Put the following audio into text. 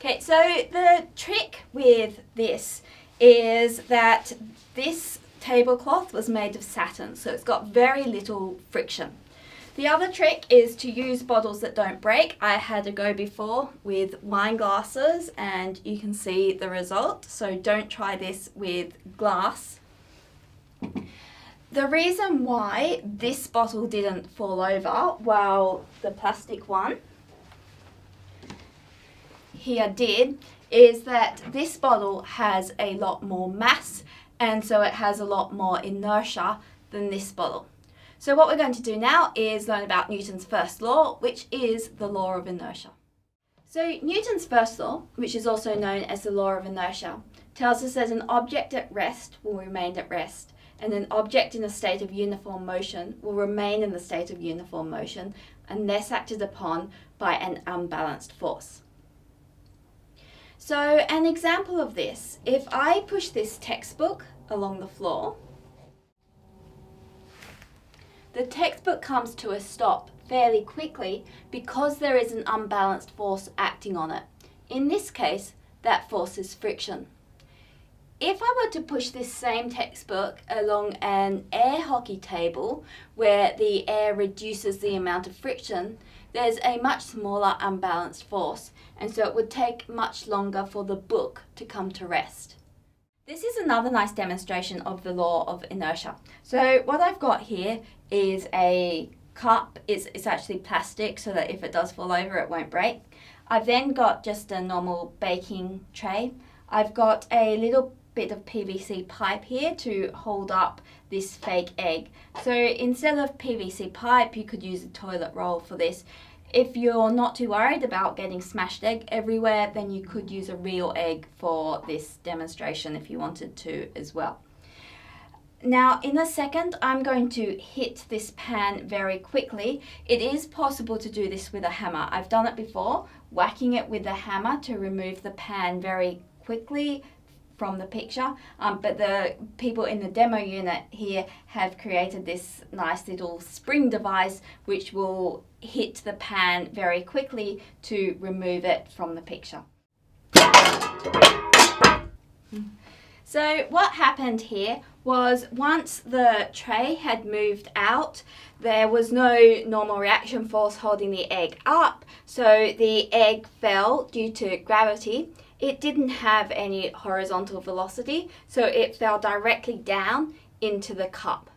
Okay, so the trick with this is that this tablecloth was made of satin, so it's got very little friction. The other trick is to use bottles that don't break. I had a go before with wine glasses and you can see the result, so don't try this with glass. The reason why this bottle didn't fall over while the plastic one here did is that this bottle has a lot more mass and so it has a lot more inertia than this bottle. So what we're going to do now is learn about Newton's first law, which is the law of inertia. So Newton's first law, which is also known as the law of inertia, tells us that an object at rest will remain at rest, and an object in a state of uniform motion will remain in the state of uniform motion unless acted upon by an unbalanced force. So an example of this, if I push this textbook along the floor, the textbook comes to a stop fairly quickly because there is an unbalanced force acting on it. In this case, that force is friction. If I were to push this same textbook along an air hockey table where the air reduces the amount of friction, there's a much smaller unbalanced force, and so it would take much longer for the book to come to rest. This is another nice demonstration of the law of inertia. So what I've got here is a cup. It's actually plastic so that if it does fall over it won't break. I've then got just a normal baking tray. I've got a little bit of PVC pipe here to hold up this fake egg. So instead of PVC pipe, you could use a toilet roll for this. If you're not too worried about getting smashed egg everywhere, then you could use a real egg for this demonstration if you wanted to as well. Now in a second I'm going to hit this pan very quickly. It is possible to do this with a hammer. I've done it before, whacking it with a hammer to remove the pan very quickly from the picture, but the people in the demo unit here have created this nice little spring device which will hit the pan very quickly to remove it from the picture. So what happened here was once the tray had moved out, there was no normal reaction force holding the egg up, so the egg fell due to gravity. It didn't have any horizontal velocity, so it fell directly down into the cup.